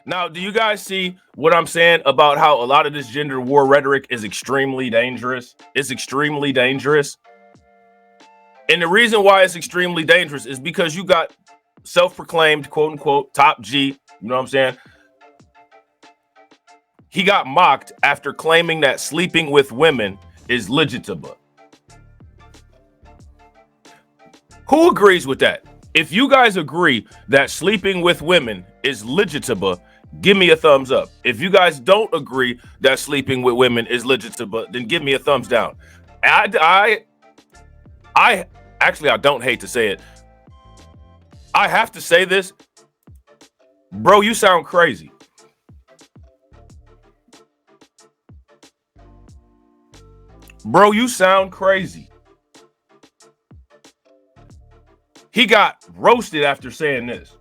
Now, do you guys see what I'm saying about how a lot of this gender war rhetoric is extremely dangerous? It's extremely dangerous. And the reason why it's extremely dangerous is because you got self-proclaimed, quote unquote, top G, you know what I'm saying? He got mocked after claiming that sleeping with women is legitimate. Who agrees with that? If you guys agree that sleeping with women is legitimate, give me a thumbs up. If you guys don't agree that sleeping with women is legitimate, then give me a thumbs down. I actually, I don't hate to say it. I have to say this. Bro, you sound crazy. Bro, you sound crazy. He got roasted after saying this.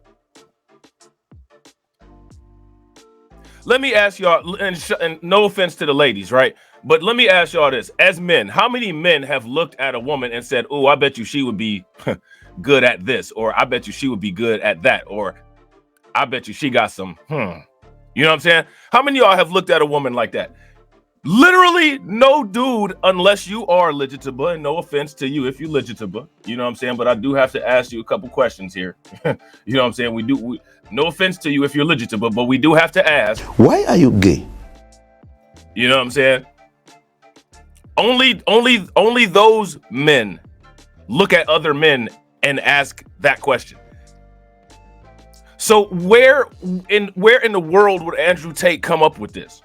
Let me ask y'all, and no offense to the ladies, right? But let me ask y'all this. As men, how many men have looked at a woman and said, oh, I bet you she would be good at this, or I bet you she would be good at that, or I bet you she got some, You know what I'm saying? How many of y'all have looked at a woman like that? Literally no dude, unless you are legitimate, and no offense to you if you're legitimate, you know what I'm saying? But I do have to ask you a couple questions here. You know what I'm saying? No offense to you if you're legitimate, but we do have to ask. Why are you gay? You know what I'm saying? Only those men look at other men and ask that question. So where in the world would Andrew Tate come up with this?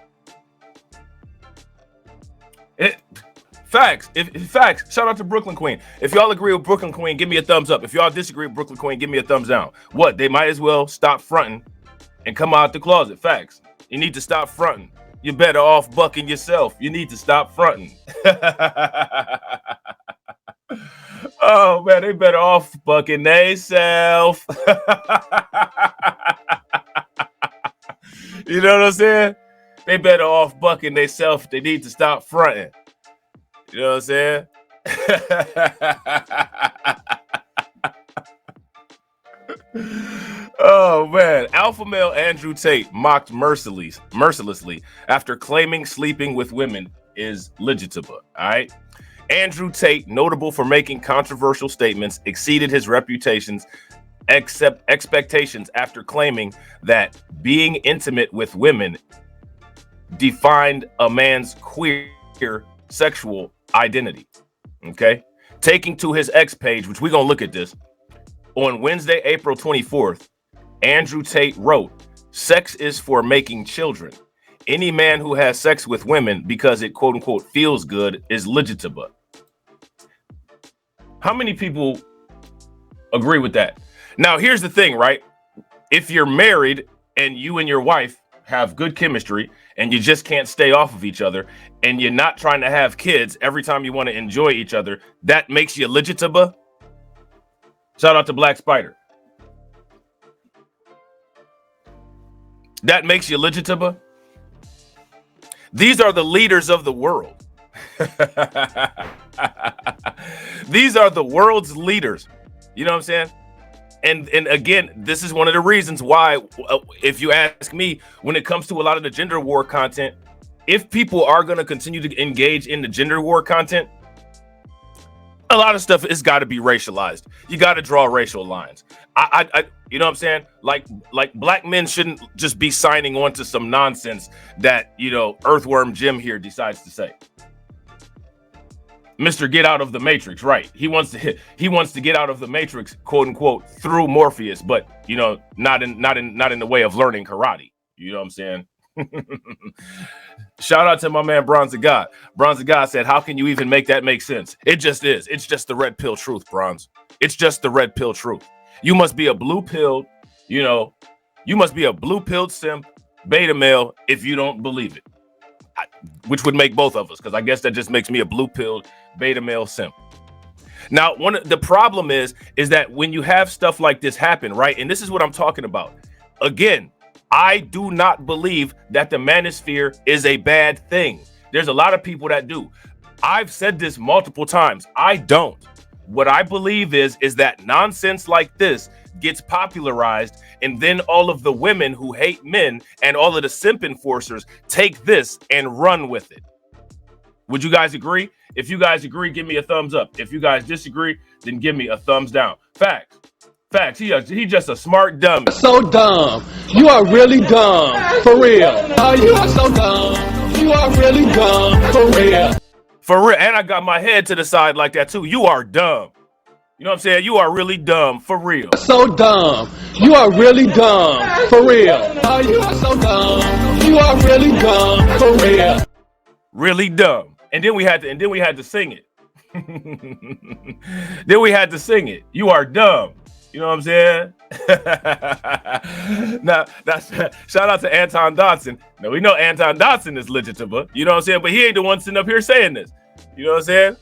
Facts. Facts. Shout out to Brooklyn Queen. If y'all agree with Brooklyn Queen, give me a thumbs up. If y'all disagree with Brooklyn Queen, give me a thumbs down. What? They might as well stop fronting and come out the closet. Facts. You need to stop fronting. You're better off bucking yourself. You need to stop fronting. Oh man, they better off bucking theyself. You know what I'm saying? They better off bucking theyself. They need to stop fronting. You know what I'm saying? Oh man, alpha male Andrew Tate mocked mercilessly after claiming sleeping with women is legitimate. All right. Andrew Tate, notable for making controversial statements, exceeded his expectations after claiming that being intimate with women defined a man's queer sexual identity. Okay. Taking to his X page, which we're going to look at this. On Wednesday, April 24th, Andrew Tate wrote, "Sex is for making children. Any man who has sex with women because it quote unquote feels good is legitimate." How many people agree with that? Now, here's the thing, right? If you're married and you and your wife have good chemistry and you just can't stay off of each other and you're not trying to have kids every time you want to enjoy each other, that makes you legitimate. Shout out to Black Spider. That makes you legitimate. These are the leaders of the world. These are the world's leaders. You know what I'm saying? And again, this is one of the reasons why, if you ask me, when it comes to a lot of the gender war content, if people are going to continue to engage in the gender war content, a lot of stuff has got to be racialized. You got to draw racial lines. I you know what I'm saying? Like black men shouldn't just be signing on to some nonsense that, you know, Earthworm Jim here decides to say. Mr. Get out of the Matrix, right? He wants to get out of the Matrix, quote unquote, through Morpheus, but you know, not in the way of learning karate. You know what I'm saying? Shout out to my man Bronze of God. Bronze of God said, "How can you even make that make sense?" It just is. It's just the red pill truth, Bronze. It's just the red pill truth. You must be a blue pilled, you know, you must be a blue pilled simp, beta male if you don't believe it. Which would make both of us, because I guess that just makes me a blue pilled beta male simp. Now, the problem is that when you have stuff like this happen, right? And this is what I'm talking about. Again, I do not believe that the manosphere is a bad thing. There's a lot of people that do. I've said this multiple times. I don't. What I believe is that nonsense like this gets popularized, and then all of the women who hate men and all of the simp enforcers take this and run with it. Would you guys agree? If you guys agree, give me a thumbs up. If you guys disagree, then give me a thumbs down. Facts. Facts. He just a smart dummy. So dumb. You are really dumb. For real. Oh, you are so dumb. You are really dumb. For real. For real. And I got my head to the side like that too. You are dumb. You know what I'm saying? You are really dumb. For real. So dumb. You are really dumb. For real. Oh, you are so dumb. You are really dumb. For real. Really dumb. And then we had to sing it. Then we had to sing it. You are dumb. You know what I'm saying? Now, that's shout out to Anton Dotson. Now, we know Anton Dotson is legitimate. You know what I'm saying? But he ain't the one sitting up here saying this. You know what I'm saying?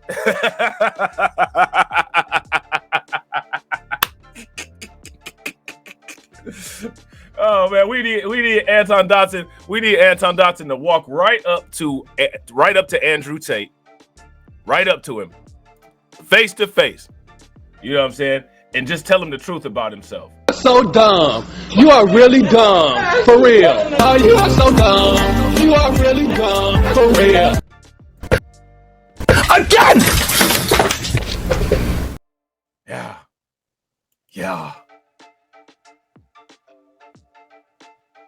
Oh man, we need Anton Dotson. We need Anton Dotson to walk right up to Andrew Tate, right up to him, face to face. You know what I'm saying? And just tell him the truth about himself. So dumb. You are really dumb. For real. Oh, you are so dumb. You are really dumb. For real. Again! Yeah. Yeah.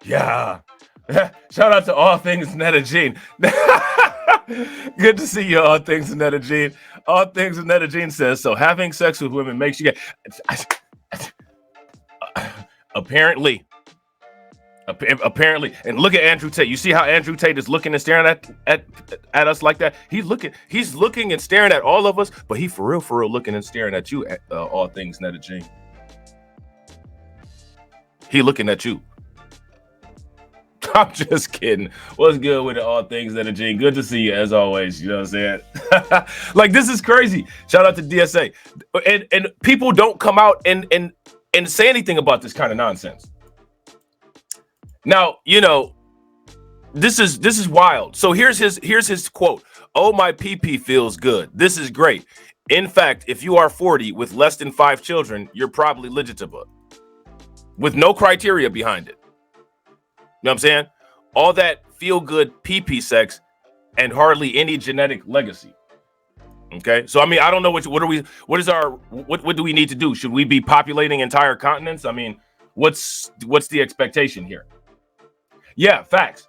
Yeah. Shout out to All Things Netta Jean. Good to see you, All Things Netta Jean. All Things Netta Jean says, so having sex with women makes you get... Apparently. And look at Andrew Tate. You see how Andrew Tate is looking and staring at us like that? He's looking and staring at all of us, but he for real looking and staring at you, at All Things Netta Jean. He looking at you. I'm just kidding. What's good with it, All Things Netta Jean? Good to see you as always. You know what I'm saying? Like, this is crazy. Shout out to DSA. And people don't come out and say anything about this kind of nonsense. Now, you know, this is wild. So here's his quote. Oh, my pee feels good. This is great. In fact, if you are 40 with less than 5 children, you're probably legitimate. With no criteria behind it. You know what I'm saying? All that feel-good pee sex and hardly any genetic legacy. Okay? So, I mean, I don't know what do we need to do? Should we be populating entire continents? I mean, what's the expectation here? Yeah, facts.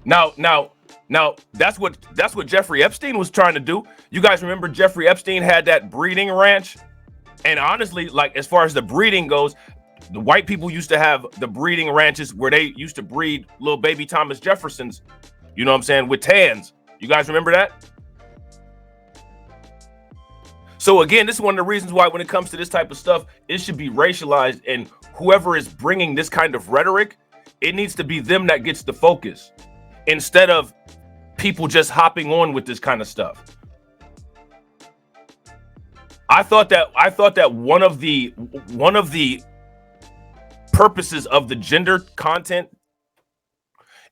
Now, that's what Jeffrey Epstein was trying to do. You guys remember Jeffrey Epstein had that breeding ranch? And honestly, like, as far as the breeding goes, the white people used to have the breeding ranches where they used to breed little baby Thomas Jeffersons, you know what I'm saying, with tans. You guys remember that? So again, this is one of the reasons why when it comes to this type of stuff, it should be racialized, and whoever is bringing this kind of rhetoric, it needs to be them that gets the focus instead of people just hopping on with this kind of stuff. I thought that one of the purposes of the gender content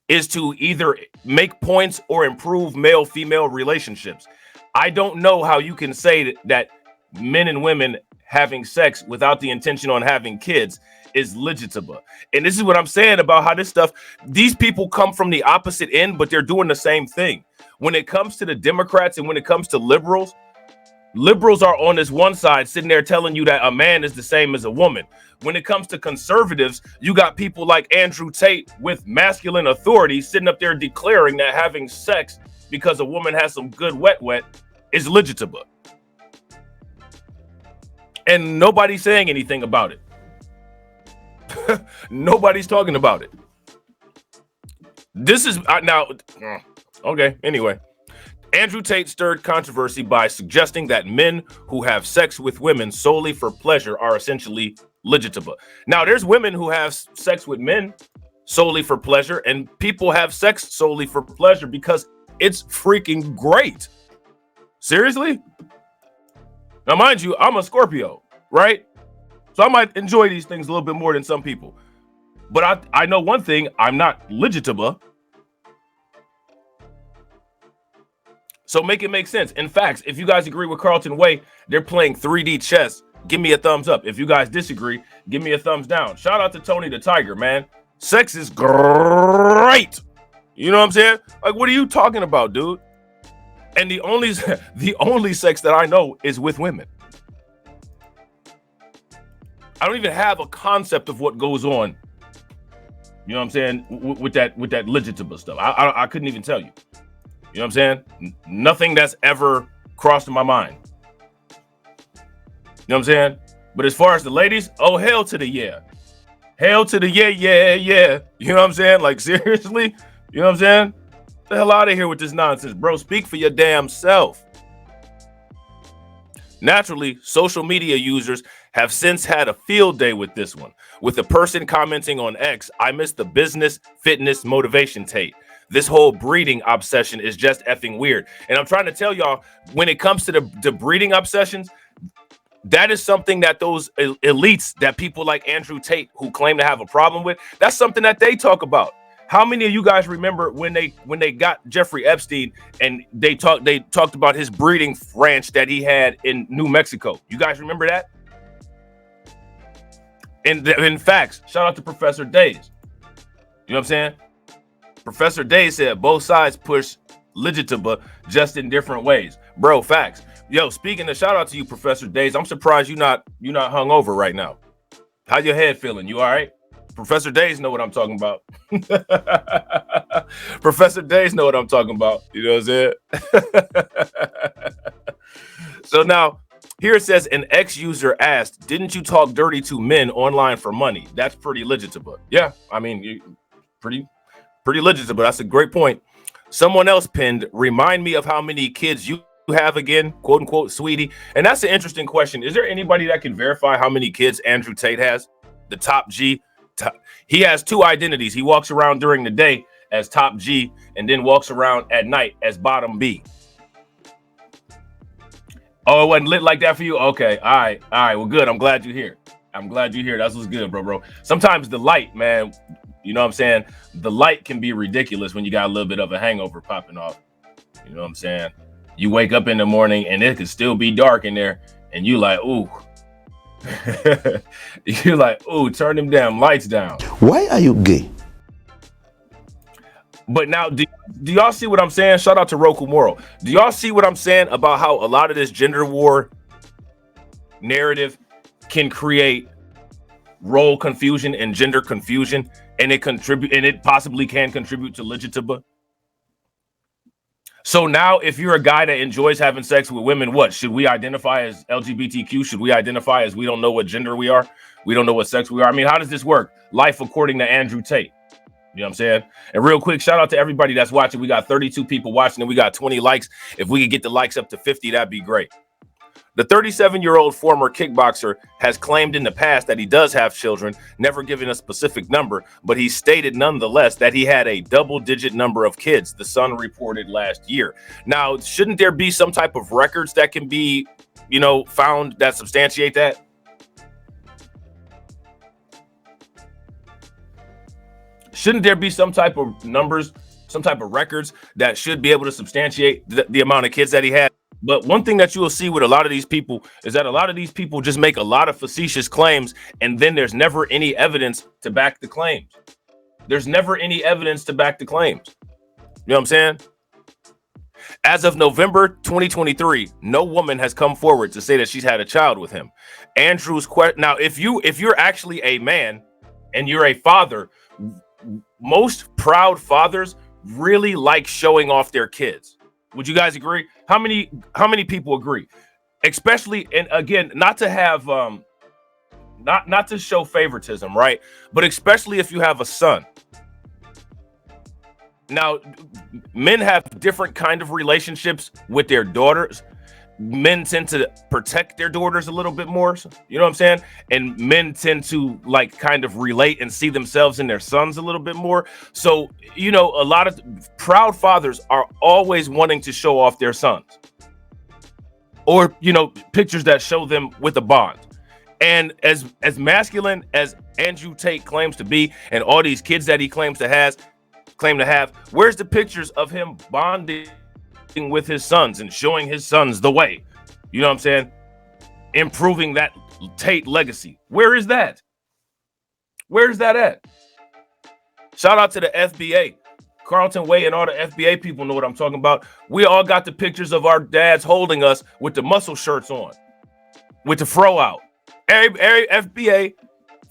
is to either make points or improve male-female relationships. I don't know how you can say that men and women having sex without the intention on having kids is legitimate. And this is what I'm saying about how this stuff, these people come from the opposite end, but they're doing the same thing. When it comes to the Democrats and when it comes to liberals are on this one side sitting there telling you that a man is the same as a woman. When it comes to conservatives, you got people like Andrew Tate with masculine authority sitting up there declaring that having sex because a woman has some good wet is legitimate. And nobody's saying anything about it. Nobody's talking about it. This is now, okay, anyway. Andrew Tate stirred controversy by suggesting that men who have sex with women solely for pleasure are essentially legitimate. Now, there's women who have sex with men solely for pleasure, and people have sex solely for pleasure because it's freaking great. Seriously? Now, mind you, I'm a Scorpio, right? So I might enjoy these things a little bit more than some people. But I know one thing, I'm not legitimate. So make it make sense. In fact, if you guys agree with Carlton Way, they're playing 3D chess give me a thumbs up. If you guys disagree, give me a thumbs down. Shout out to Tony the Tiger, man. Sex is great. You know what I'm saying? Like, what are you talking about, dude? And the only sex that I know is with women. I don't even have a concept of what goes on. You know what I'm saying? With that legitimate stuff. I couldn't even tell you. You know what I'm saying? Nothing that's ever crossed my mind. You know what I'm saying? But as far as the ladies, oh, hell to the yeah. Hell to the yeah. You know what I'm saying? Like, seriously? You know what I'm saying? Get the hell out of here with this nonsense, bro. Speak for your damn self. Naturally, social media users have since had a field day with this one, with a person commenting on X, I miss the business, fitness, motivation Tate. This whole breeding obsession is just effing weird. And I'm trying to tell y'all, when it comes to the breeding obsessions, that is something that those elites, that people like Andrew Tate who claim to have a problem with, that's something that they talk about. How many of you guys remember when they got Jeffrey Epstein and they talked about his breeding ranch that he had in New Mexico? You guys remember that? And in facts, shout out to Professor Days. You know what I'm saying? Professor Days said both sides push legitimate just in different ways. Bro, facts. Yo, speaking of, shout out to you, Professor Days. I'm surprised you're not hungover right now. How your head feeling? You all right? Professor Days know what I'm talking about. Professor Days know what I'm talking about. You know what I'm saying? So now, here it says, an ex-user asked, didn't you talk dirty to men online for money? That's pretty legitimate. Yeah, I mean, pretty legitimate. That's a great point. Someone else pinned, remind me of how many kids you have again, quote unquote, sweetie. And that's an interesting question. Is there anybody that can verify how many kids Andrew Tate has? The top G. He has two identities. He walks around during the day as top G and then walks around at night as bottom B. Oh, it wasn't lit like that for you? Okay. All right. Well, good. I'm glad you're here. That's what's good, bro. Sometimes the light, man, you know what I'm saying? The light can be ridiculous when you got a little bit of a hangover popping off. You know what I'm saying? You wake up in the morning and it could still be dark in there and you like, ooh. You're like, ooh, turn them damn lights down. Why are you gay? But now, do y'all see what I'm saying? Shout out to Roku Moral. Do y'all see what I'm saying about how a lot of this gender war narrative can create role confusion and gender confusion, and it possibly can contribute to legitimate? So now, if you're a guy that enjoys having sex with women, what should we identify as LGBTQ? Should we identify as we don't know what gender we are? We don't know what sex we are. I mean, how does this work? Life according to Andrew Tate. You know what I'm saying? And real quick, shout out to everybody that's watching. We got 32 people watching and we got 20 likes. If we could get the likes up to 50, that'd be great. The 37-year-old former kickboxer has claimed in the past that he does have children, never given a specific number, but he stated nonetheless that he had a double-digit number of kids, the Sun reported last year. Now, shouldn't there be some type of records that can be, found that substantiate that? Shouldn't there be some type of numbers, some type of records that should be able to substantiate the amount of kids that he had? But one thing that you will see with a lot of these people is that a lot of these people just make a lot of facetious claims, and then there's never any evidence to back the claims. You know what I'm saying? As of November 2023, no woman has come forward to say that she's had a child with him. Andrew's question. Now, if you're actually a man and you're a father, most proud fathers really like showing off their kids. Would you guys agree? How many people agree? Especially, and again, not to have not to show favoritism, right? But especially if you have a son. Now, men have different kind of relationships with their daughters. Men tend to protect their daughters a little bit more, you know what I'm saying? And men tend to kind of relate and see themselves in their sons a little bit more. So, a lot of proud fathers are always wanting to show off their sons. Or, pictures that show them with a bond. And as masculine as Andrew Tate claims to be, and all these kids that he claim to have, where's the pictures of him bonding with his sons and showing his sons the way? You know what I'm saying? Improving that Tate legacy. Where is that? Where's that at? Shout out to the FBA. Carlton Way and all the FBA people know what I'm talking about. We all got the pictures of our dads holding us with the muscle shirts on, with the fro out. Every FBA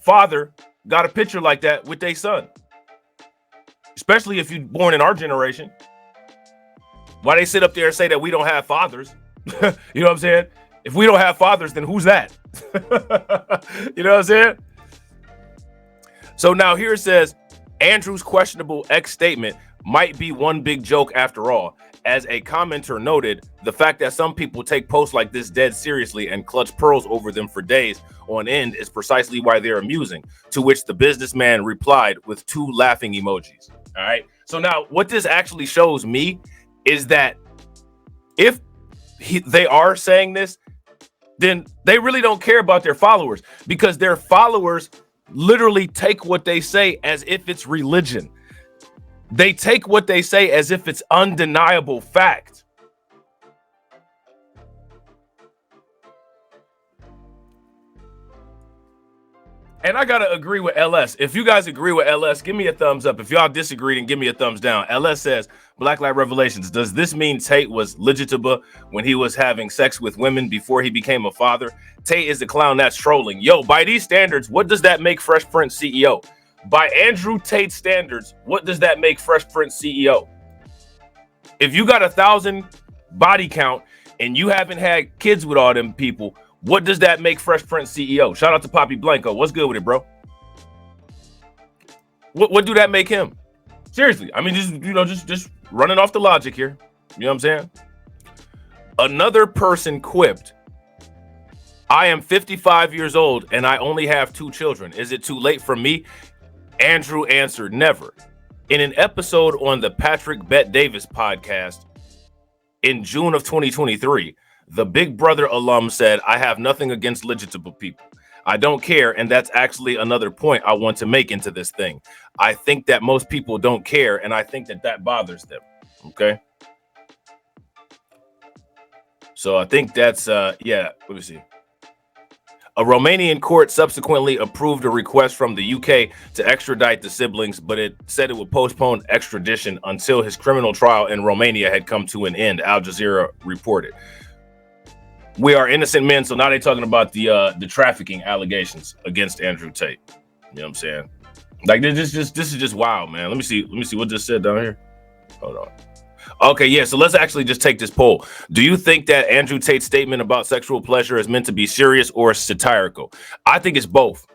father got a picture like that with their son. Especially if you're born in our generation. Why they sit up there and say that we don't have fathers? You know what I'm saying? If we don't have fathers, then who's that? You know what I'm saying? So now here it says, Andrew's questionable X statement might be one big joke after all. As a commenter noted, the fact that some people take posts like this dead seriously and clutch pearls over them for days on end is precisely why they're amusing, to which the businessman replied with 2 laughing emojis. All right. So now what this actually shows me is that if they are saying this, then they really don't care about their followers, because their followers literally take what they say as if it's religion. They take what they say as if it's undeniable fact. And I gotta agree with LS. If you guys agree with LS, give me a thumbs up. If y'all disagree, then give me a thumbs down. LS says, Black Light Revelations, does this mean Tate was legitimate when he was having sex with women before he became a father? Tate is the clown that's trolling. Yo, by these standards, what does that make Fresh Prince CEO? By Andrew Tate's standards, what does that make Fresh Prince CEO? If you got 1,000 body count and you haven't had kids with all them people, what does that make Fresh Prince CEO? Shout out to Poppy Blanco. What's good with it, bro? What do that make him? Seriously, I mean, just running off the logic here. You know what I'm saying? Another person quipped, I am 55 years old and I only have 2 children. Is it too late for me? Andrew answered, never. In an episode on the Patrick Bet Davis podcast in June of 2023, the Big Brother alum said, I have nothing against legitimate people. I don't care, and that's actually another point I want to make into this thing. I think that most people don't care, and I think that that bothers them, okay? So I think that's, yeah, let me see. A Romanian court subsequently approved a request from the UK to extradite the siblings, but it said it would postpone extradition until his criminal trial in Romania had come to an end, Al Jazeera reported. We are innocent men, so now they're talking about the trafficking allegations against Andrew Tate. You know what I'm saying? Like this is just wild, man. Let me see what this said down here. Hold on. Okay, yeah, so let's actually just take this poll. Do you think that Andrew Tate's statement about sexual pleasure is meant to be serious or satirical? I think it's both.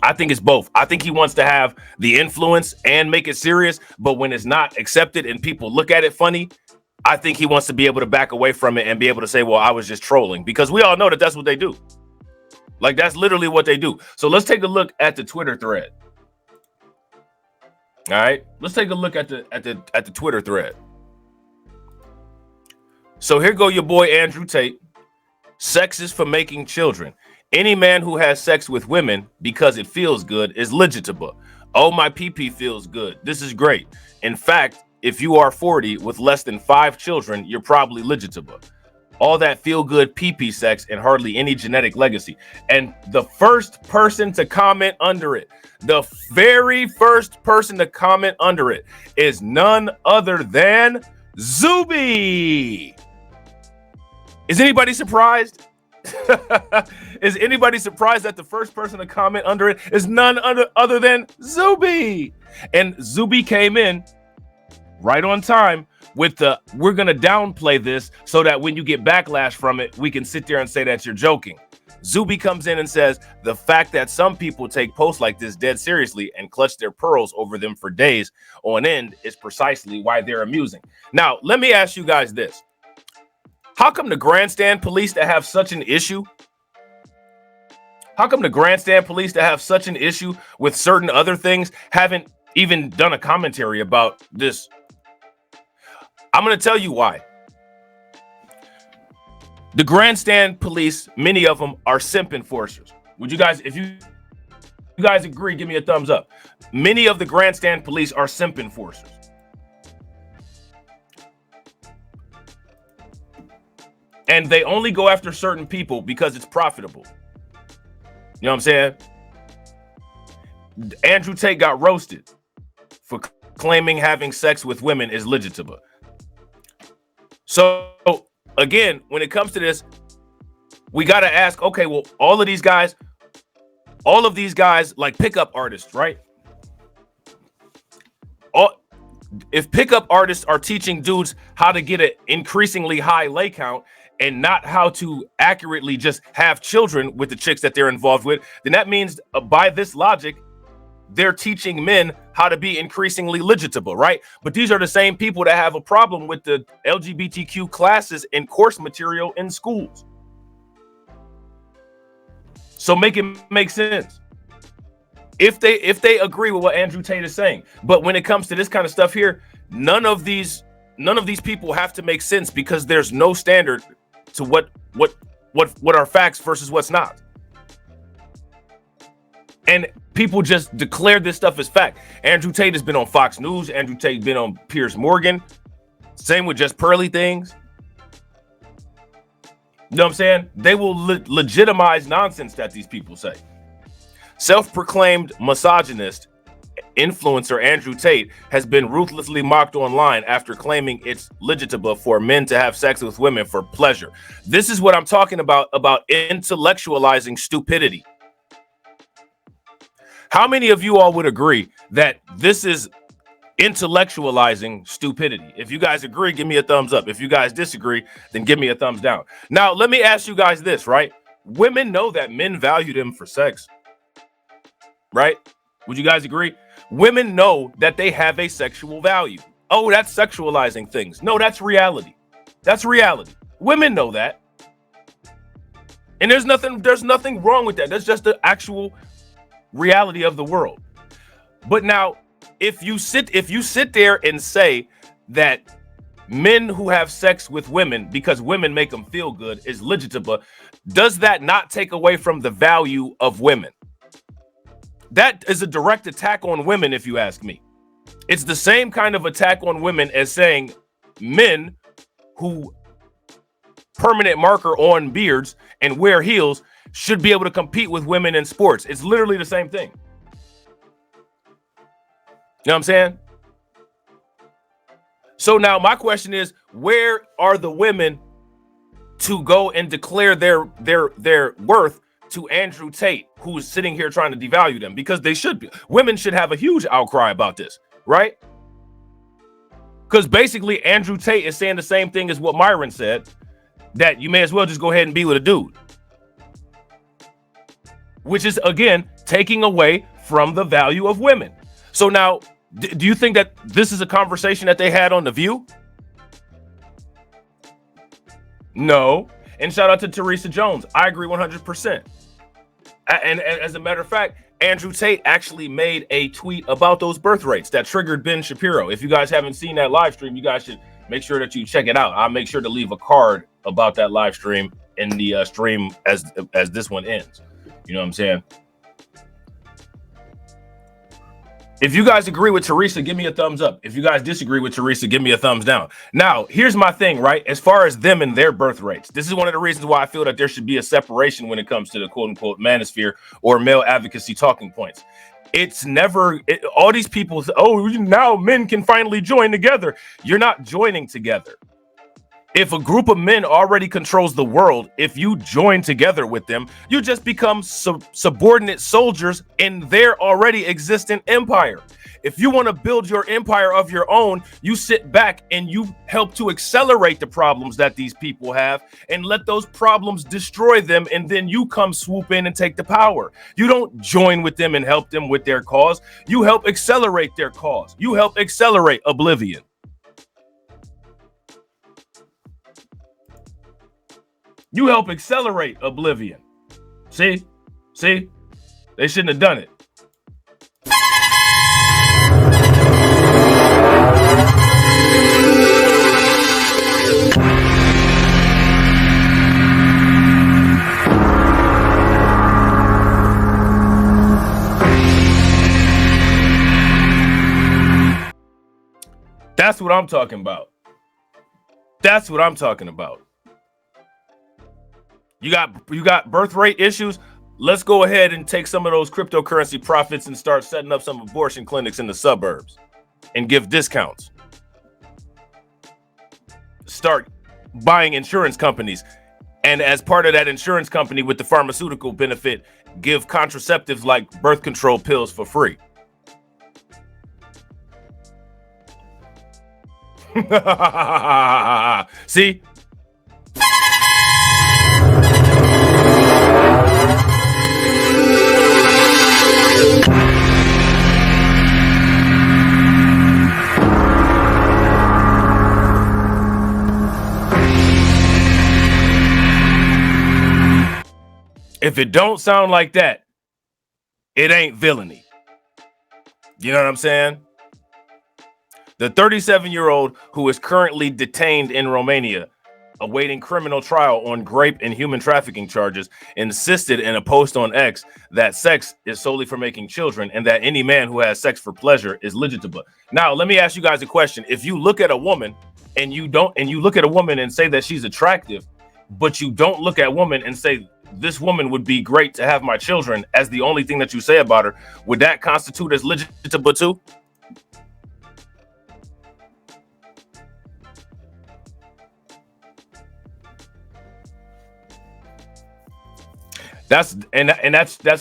I think he wants to have the influence and make it serious, but when it's not accepted and people look at it funny, I think he wants to be able to back away from it and be able to say, well, I was just trolling, because we all know that that's what they do. Like, that's literally what they do. So let's take a look at the Twitter thread. All right, let's take a look at the Twitter thread. So here go your boy Andrew Tate. Sex is for making children. Any man who has sex with women because it feels good is legitimate. Oh, my pee-pee feels good. This is great. In fact, if you are 40 with less than 5 children, you're probably legitimate. All that feel-good pee-pee sex and hardly any genetic legacy. And the first person to comment under it, the very first person to comment under it is none other than Zuby. Is anybody surprised? Is anybody surprised that the first person to comment under it is none other than Zuby? And Zuby came in right on time with the, we're going to downplay this so that when you get backlash from it, we can sit there and say that you're joking. Zuby comes in and says, the fact that some people take posts like this dead seriously and clutch their pearls over them for days on end is precisely why they're amusing. Now, let me ask you guys this. How come the grandstand police that have such an issue? How come the grandstand police that have such an issue with certain other things haven't even done a commentary about this? I'm going to tell you why. The grandstand police, many of them are simp enforcers. Would you guys, if you guys agree, give me a thumbs up. Many of the grandstand police are simp enforcers. And they only go after certain people because it's profitable. You know what I'm saying? Andrew Tate got roasted for claiming having sex with women is legitimate. So again, when it comes to this, we got to ask, okay, well, all of these guys like pickup artists, right? If pickup artists are teaching dudes how to get an increasingly high lay count and not how to accurately just have children with the chicks that they're involved with, then that means by this logic, they're teaching men how to be increasingly legitimate, right? But these are the same people that have a problem with the LGBTQ classes and course material in schools. So make it make sense. If they agree with what Andrew Tate is saying. But when it comes to this kind of stuff here, none of these people have to make sense because there's no standard to what are facts versus what's not. And people just declare this stuff as fact. Andrew Tate has been on Fox News. Andrew Tate's been on Piers Morgan. Same with Just Pearly Things. You know what I'm saying? They will legitimize nonsense that these people say. Self-proclaimed misogynist influencer Andrew Tate has been ruthlessly mocked online after claiming it's legitimate for men to have sex with women for pleasure. This is what I'm talking about intellectualizing stupidity. How many of you all would agree that this is intellectualizing stupidity? If you guys agree, give me a thumbs up. If you guys disagree, then give me a thumbs down. Now, let me ask you guys this, right? Women know that men value them for sex. Right? Would you guys agree? Women know that they have a sexual value. Oh, that's sexualizing things. No, that's reality. That's reality. Women know that. And there's nothing wrong with that. That's just the actual reality of the world. But now, if you sit there and say that men who have sex with women because women make them feel good is legitimate, does that not take away from the value of women? That is a direct attack on women, if you ask me. It's the same kind of attack on women as saying men who permanent marker on beards and wear heels should be able to compete with women in sports. It's literally the same thing. You know what I'm saying? So now my question is, where are the women to go and declare their worth to Andrew Tate, who's sitting here trying to devalue them? Because they should be. Women should have a huge outcry about this, right? Because basically Andrew Tate is saying the same thing as what Myron said, that you may as well just go ahead and be with a dude. Which is, again, taking away from the value of women. So now, do you think that this is a conversation that they had on The View? No. And shout out to Teresa Jones. I agree 100%. And as a matter of fact, Andrew Tate actually made a tweet about those birth rates that triggered Ben Shapiro. If you guys haven't seen that live stream, you guys should make sure that you check it out. I'll make sure to leave a card about that live stream in the stream as this one ends. You know what I'm saying? If you guys agree with Teresa, give me a thumbs up. If you guys disagree with Teresa, give me a thumbs down. Now, here's my thing, right? As far as them and their birth rates, this is one of the reasons why I feel that there should be a separation when it comes to the quote unquote manosphere or male advocacy talking points. It's never all these people say, oh, now men can finally join together. You're not joining together. If a group of men already controls the world, if you join together with them, you just become subordinate soldiers in their already existent empire. If you want to build your empire of your own, you sit back and you help to accelerate the problems that these people have and let those problems destroy them. And then you come swoop in and take the power. You don't join with them and help them with their cause. You help accelerate their cause. You help accelerate oblivion. You help accelerate oblivion. See? They shouldn't have done it. That's what I'm talking about. That's what I'm talking about. You got birth rate issues. let's go ahead and take some of those cryptocurrency profits and start setting up some abortion clinics in the suburbs and give discounts. Start buying insurance companies. And as part of that insurance company with the pharmaceutical benefit, give contraceptives like birth control pills for free. See? If it don't sound like that, it ain't villainy. You know what I'm saying? The 37-year-old who is currently detained in Romania, awaiting criminal trial on rape and human trafficking charges, insisted in a post on X that sex is solely for making children and that any man who has sex for pleasure is legitimate. Now, let me ask you guys a question. If you look at a woman and you look at a woman and say that she's attractive, but you don't look at a woman and say, this woman would be great to have my children as the only thing that you say about her, would that constitute as legitimate too? That's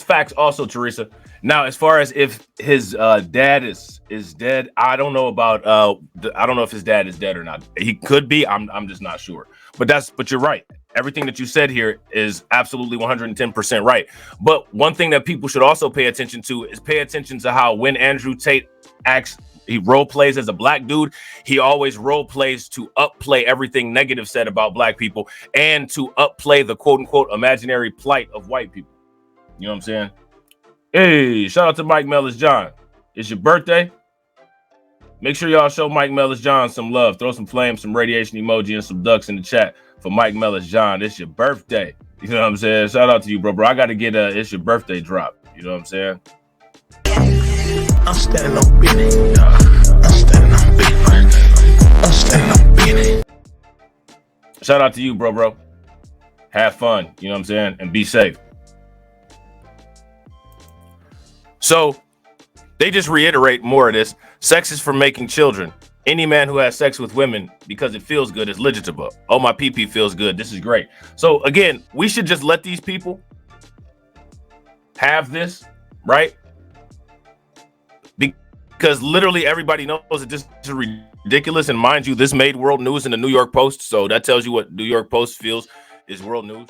facts also, Teresa. Now, as far as if his dad is dead, I don't know about I don't know if his dad is dead or not. He could be. I'm just not sure. But you're right. Everything that you said here is absolutely 110% right. But one thing that people should also pay attention to is pay attention to how when Andrew Tate acts, he role plays as a black dude, he always role plays to upplay everything negative said about black people and to upplay the quote unquote imaginary plight of white people. You know what I'm saying? Hey, shout out to Mike Mellis John. It's your birthday. Make sure y'all show Mike Mellis John some love. Throw some flames, some radiation emoji, and some ducks in the chat for Mike Mellis John. It's your birthday. You know what I'm saying? Shout out to you, bro. I got to get it's your birthday drop. You know what I'm saying? I'm standing on business. I'm standing on business. I'm standing on business. Shout out to you, bro. Have fun. You know what I'm saying? And be safe. So they just reiterate more of this. Sex is for making children. Any man who has sex with women because it feels good is legitimate. Oh, my pee-pee feels good. This is great. So again, we should just let these people have this, right? Because literally everybody knows that this is ridiculous. And mind you, this made world news in the New York Post. So that tells you what New York Post feels is world news.